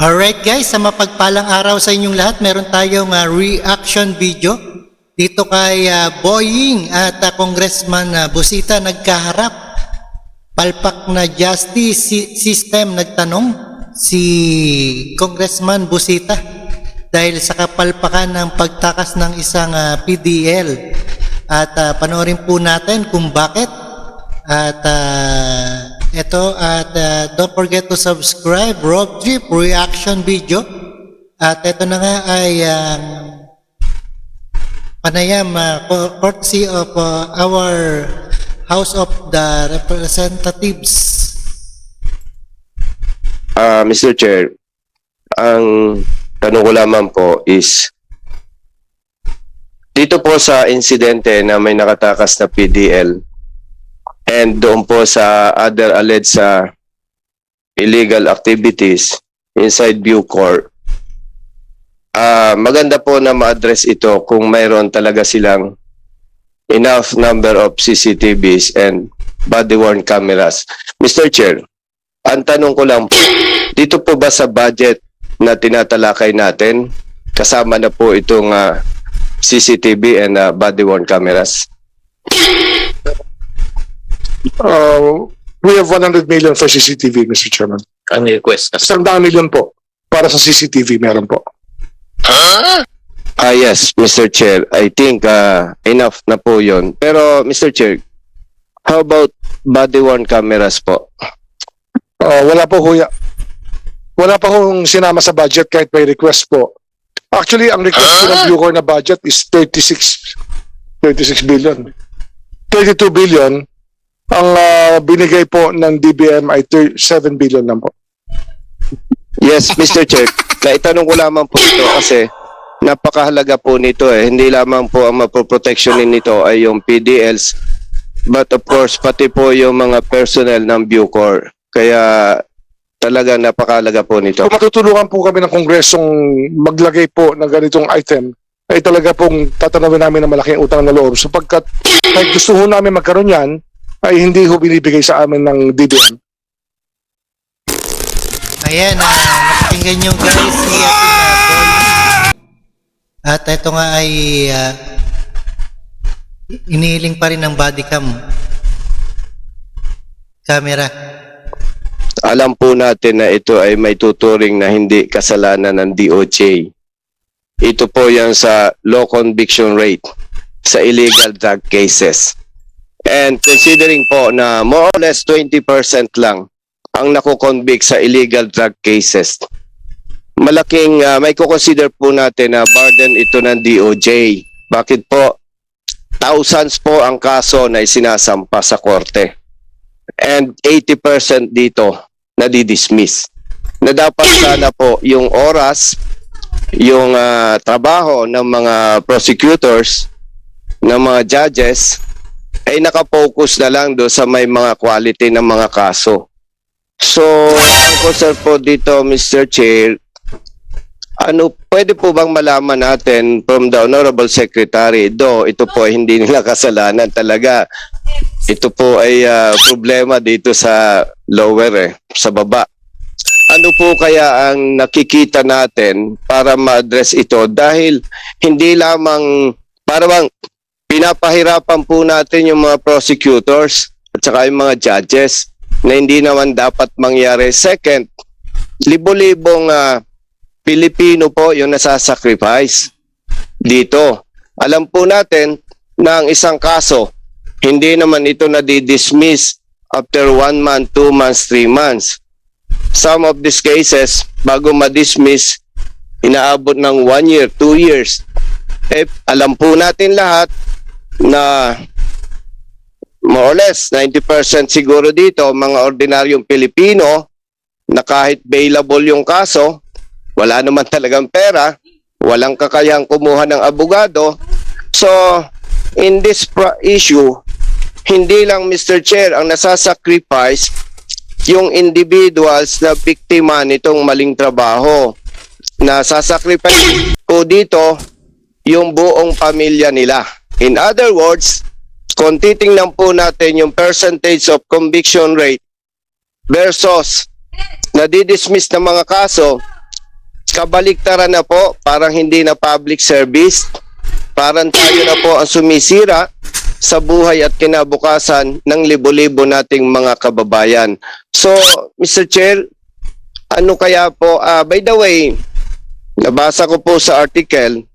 Alright guys, sa mapagpalang araw sa inyong lahat, meron tayong reaction video dito kay Boying at Congressman Busita nagkaharap. Palpak na justice system nagtanong si Congressman Busita dahil sa kapalpakan ng pagtakas ng isang PDL. At panoorin po natin kung bakit. At don't forget to subscribe Rob Jeep reaction video. At ito na nga ay panayam courtesy of our House of the Representatives. Mr. Chair, ang tanong ko lamang po is dito po sa insidente na may nakatakas na PDL and doon po sa other alleged illegal activities inside Bucor, maganda po na ma-address ito kung mayroon talaga silang enough number of CCTVs and body-worn cameras. Mr. Chair, ang tanong ko lang po, dito po ba sa budget na tinatalakay natin, kasama na po itong CCTV and body-worn cameras? We have 100 million for CCTV, Mr. Chairman. Ang request. 100 million po para sa CCTV meron po. Yes, Mr. Chair. I think enough na po yun. Pero, Mr. Chair, how about body-worn cameras po? Wala po huya. Wala pa hong sinama sa budget kahit may request po. Actually, ang request po ng Bucor na budget is 36 billion. 32 billion. Ang binigay po ng DBM ay 7 billion lang po. Yes, Mr. Chair. Naitanong ko lamang po ito kasi napakahalaga po nito eh. Hindi lamang po ang mapoprotectionin nito ay yung PDLs, but of course pati po yung mga personnel ng Bucor. Kaya talaga napakahalaga po nito. Kung matutulungan po kami ng Kongresong maglagay po ng ganitong item, ay talaga pong tatanawin namin ng malaking utang na loob. Sapagkat kahit gusto ho namin magkaroon yan, ay hindi ho binibigay sa amin ng DBM. Ayan, napakinggan nyo guys si Boying. At ito nga ay inihiling pa rin ng body camera. Alam po natin na ito ay may tuturing na hindi kasalanan ng DOJ. Ito po yan sa low conviction rate sa illegal drug cases. And considering po na more or less 20% lang ang nakukonvict sa illegal drug cases, malaking may kukonsider po natin na burden ito ng DOJ. Bakit po? Thousands po ang kaso na isinasampa sa korte. And 80% dito nadidismiss. Na dapat sana po yung oras, yung trabaho ng mga prosecutors, ng mga judges, ay nakapokus na lang do sa may mga quality ng mga kaso. So, ang concern po dito, Mr. Chair, pwede po bang malaman natin from the Honorable Secretary, ito po ay hindi nila kasalanan talaga. Ito po ay problema dito sa lower, sa baba. Ano po kaya ang nakikita natin para ma-address ito? Dahil hindi lamang, parang pinapahirapan po natin yung mga prosecutors at saka yung mga judges na hindi naman dapat mangyari. Second, libo-libong Pilipino po yung nasasacrifice dito. Alam po natin na ang isang kaso, hindi naman ito nadidismiss after 1 month, 2 months, 3 months. Some of these cases, bago ma-dismiss, inaabot ng 1 year, 2 years. Alam po natin lahat na more or less 90% siguro dito mga ordinaryong Pilipino na kahit bailable yung kaso, wala naman talagang pera, walang kakayahang kumuha ng abogado. So, in this issue, hindi lang, Mr. Chair, ang nasasacrifice yung individuals na biktima nitong maling trabaho. Nasasacrifice po dito yung buong pamilya nila. In other words, kung titingnan po natin yung percentage of conviction rate versus nadidismiss na mga kaso, kabaliktaran na po, parang hindi na public service, parang tayo na po ang sumisira sa buhay at kinabukasan ng libo-libo nating mga kababayan. So, Mr. Chair, ano kaya po, by the way, nabasa ko po sa article,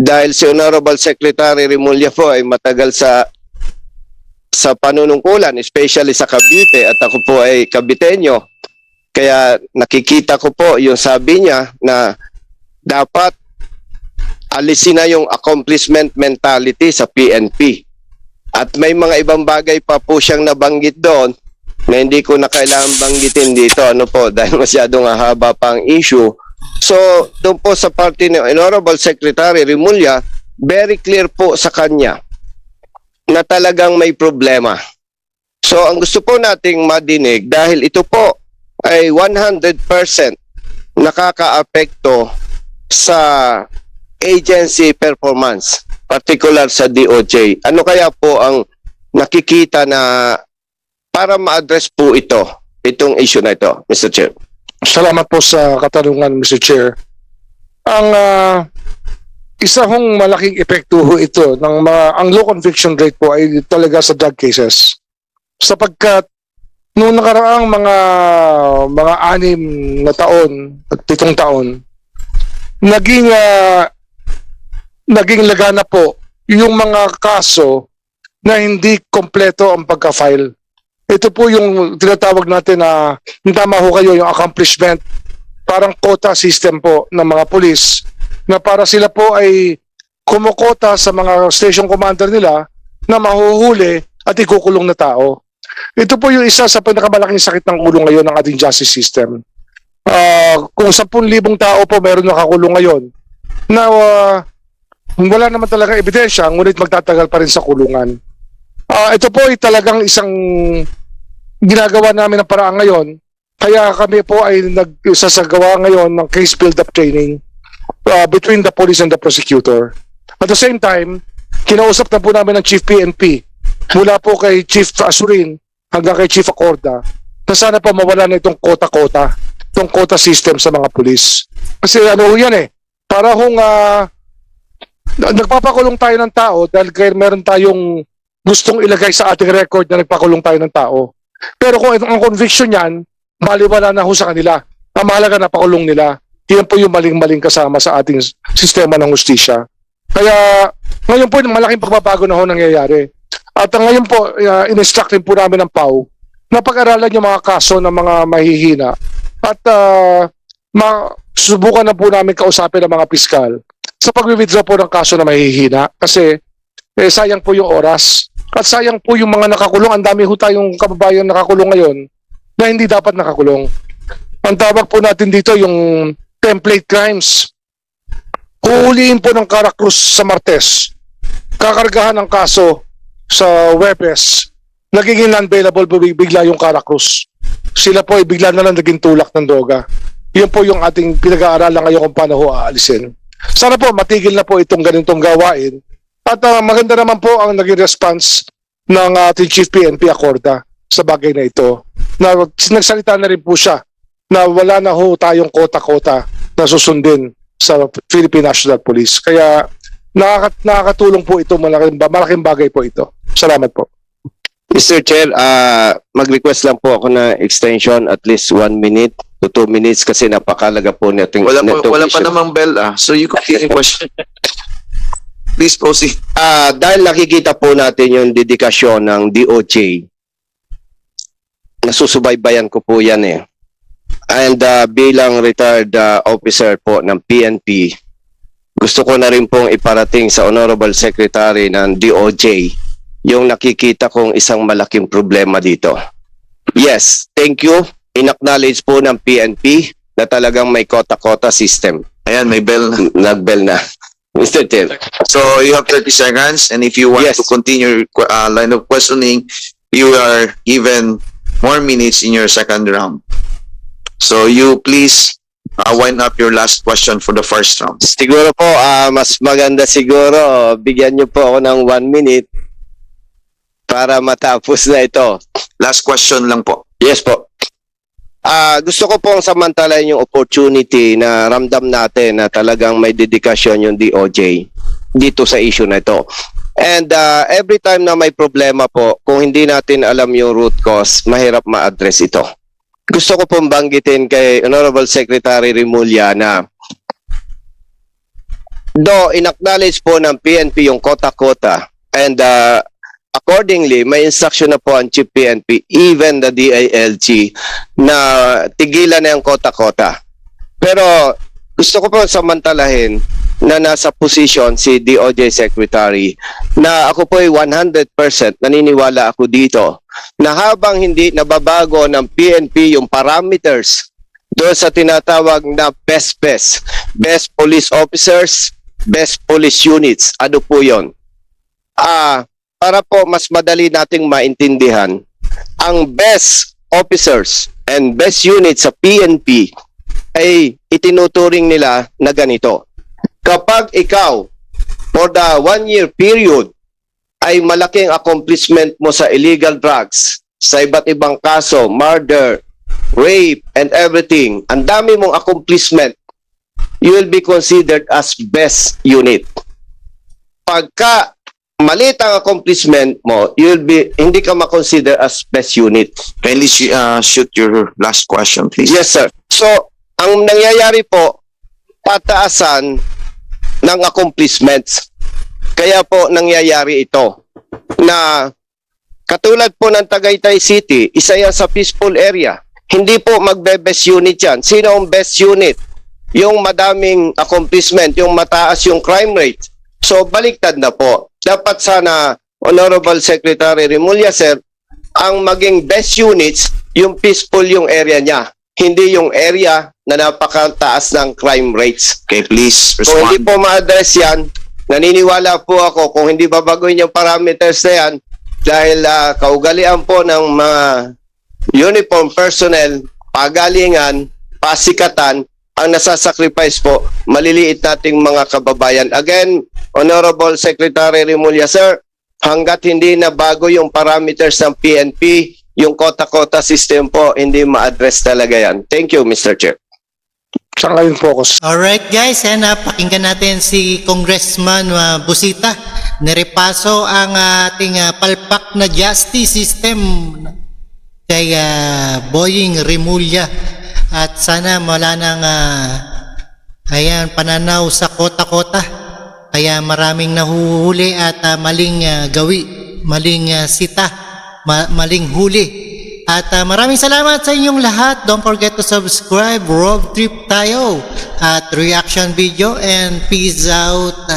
dahil si Honorable Secretary Remulla po ay matagal sa panunungkulan, especially sa Cavite, at ako po ay Caviteño. Kaya nakikita ko po yung sabi niya na dapat alisin na yung accomplishment mentality sa PNP. At may mga ibang bagay pa po siyang nabanggit doon na hindi ko na kailangan banggitin dito. Ano po, dahil masyadong haba pa ang issue. So, doon po sa party ni Honorable Secretary Remulla, very clear po sa kanya na talagang may problema. So, ang gusto po nating madinig, dahil ito po ay 100% nakakaapekto sa agency performance, particular sa DOJ. Ano kaya po ang nakikita na para ma-address po itong issue na ito, Mr. Chair? Salamat po sa katanungan, Mr. Chair. Ang isa hong malaking epekto ho ito ng ang low conviction rate po ay talaga sa drug cases. Sapagkat noong nakaraang mga 6 na taon at 7 taon, naging lagana po yung mga kaso na hindi kompleto ang pagka-file. Ito po yung tinatawag natin na, tama ho kayo, yung accomplishment, parang quota system po ng mga pulis, na para sila po ay kumukota sa mga station commander nila na mahuhuli at ikukulong na tao. Ito po yung isa sa pinakamalaking sakit ng ulo ngayon ng ating justice system. Kung 10,000 tao po meron nakakulong ngayon, na wala naman talaga ebidensya, ngunit magtatagal pa rin sa kulungan. Ito po ay talagang isang ginagawa namin ng paraan ngayon, kaya kami po ay nagsasagawa ngayon ng case build-up training between the police and the prosecutor. At the same time, kinausap na po namin ng Chief PNP, mula po kay Chief Asurin hanggang kay Chief Acorda, na sana po mawala na itong quota-quota, itong quota system sa mga pulis. Kasi ano yan para kung nagpapakulong tayo ng tao dahil meron tayong gustong ilagay sa ating record na nagpakulong tayo ng tao. Pero kung ang conviction niyan, baliwala na ho sa kanila. Ang mahalaga na pakulong nila. Yan po yung maling-maling kasama sa ating sistema ng hustisya. Kaya ngayon po malaking pagbabago na ho nangyayari. At ngayon po, in-instruct rin po namin ng PAW na pag-aralan yung mga kaso ng mga mahihina. At subukan na po namin kausapin ang mga piskal sa pag-withdraw po ng kaso na mahihina. Kasi sayang po yung oras. At sayang po yung mga nakakulong. Ang dami ho tayong kababayan nakakulong ngayon na hindi dapat nakakulong. Ang tawag po natin dito yung template crimes. Huhulihin po ng Caracruz sa Martes. Kakargahan ng kaso sa Webes. Nagiging non-bailable bigla yung Caracruz. Sila po ay bigla na lang naging tulak ng droga. Yun po yung ating pinag-aaralan ngayon kung paano ho aalisin. Sana po matigil na po itong ganitong gawain. At maganda naman po ang naging response ng ating Chief PNP Acorda sa bagay na ito. Na nagsalita na rin po siya na wala na ho tayong kota-kota na susundin sa Philippine National Police. Kaya nakakatulong po ito, malaking bagay po ito. Salamat po. Mr. Chair, mag-request lang po ako na extension at least 1 minute to 2 minutes kasi napakalaga po natin. Wala pa namang bell so you continue question. Please proceed. Dahil nakikita po natin yung dedikasyon ng DOJ, nasusubaybayan ko po yan And bilang retired officer po ng PNP, gusto ko na rin pong iparating sa Honorable Secretary ng DOJ yung nakikita kong isang malaking problema dito. Yes, thank you. In-acknowledge po ng PNP na talagang may quota-quota system. Ayan, may bell. Nag-bell na. Mr. Chair. So you have 30 seconds and if you want Yes. to continue your line of questioning, you are given more minutes in your second round. So you please wind up your last question for the first round. Siguro po, mas maganda siguro, bigyan niyo po ako ng 1 minute para matapos na ito. Last question lang po. Yes po. Gusto ko pong samantalahin yung opportunity na ramdam natin na talagang may dedikasyon yung DOJ dito sa issue na ito. And every time na may problema po, kung hindi natin alam yung root cause, mahirap ma-address ito. Gusto ko pong banggitin kay Honorable Secretary Remulla na though in-acknowledge po ng PNP yung kota-kota and accordingly, may instruction na po ang Chief PNP, even the DILG, na tigilan na yung kota-kota. Pero gusto ko po samantalahin na nasa position si DOJ Secretary na ako po ay 100% naniniwala ako dito na habang hindi nababago ng PNP yung parameters doon sa tinatawag na best police officers, best police units, ano po yun? Para po mas madali nating maintindihan, ang best officers and best units sa PNP ay itinuturing nila na ganito. Kapag ikaw, for the 1-year period, ay malaking accomplishment mo sa illegal drugs, sa iba't ibang kaso, murder, rape, and everything, ang dami mong accomplishment, you will be considered as best unit. Pagka maliit ang accomplishment mo, hindi ka ma-consider as best unit. Kindly shoot your last question, please. Yes, sir. So, ang nangyayari po, pataasan ng accomplishments. Kaya po nangyayari ito na katulad po ng Tagaytay City, isa yan sa peaceful area. Hindi po magbe-best unit yan. Sino ang best unit? Yung madaming accomplishment, yung mataas yung crime rate. So, baliktad na po. Dapat sana, Honorable Secretary Remulla, sir, ang maging best units, yung peaceful yung area niya. Hindi yung area na napakataas ng crime rates. Okay, please Kung hindi respond. po ma-address yan, naniniwala po ako kung hindi babaguhin yung parameters na yan dahil kaugalian po ng mga uniform personnel, pagalingan, pasikatan, ang nasasacrifice po, maliliit nating mga kababayan. Again, Honorable Secretary Remulla, sir, hanggat hindi na bago yung parameters ng PNP, yung kota-kota system po, hindi ma-address talaga yan. Thank you, Mr. Chair. Sa ngayon focus. Alright guys, pakinggan natin si Congressman Busita. Nirepaso ang ating palpak na justice system kay Boying Remulla. At sana wala nang pananaw sa kota-kota. Kaya maraming nahuhuli at maling gawi, maling sita, maling huli. At maraming salamat sa inyong lahat. Don't forget to subscribe. Road trip tayo at reaction video and peace out.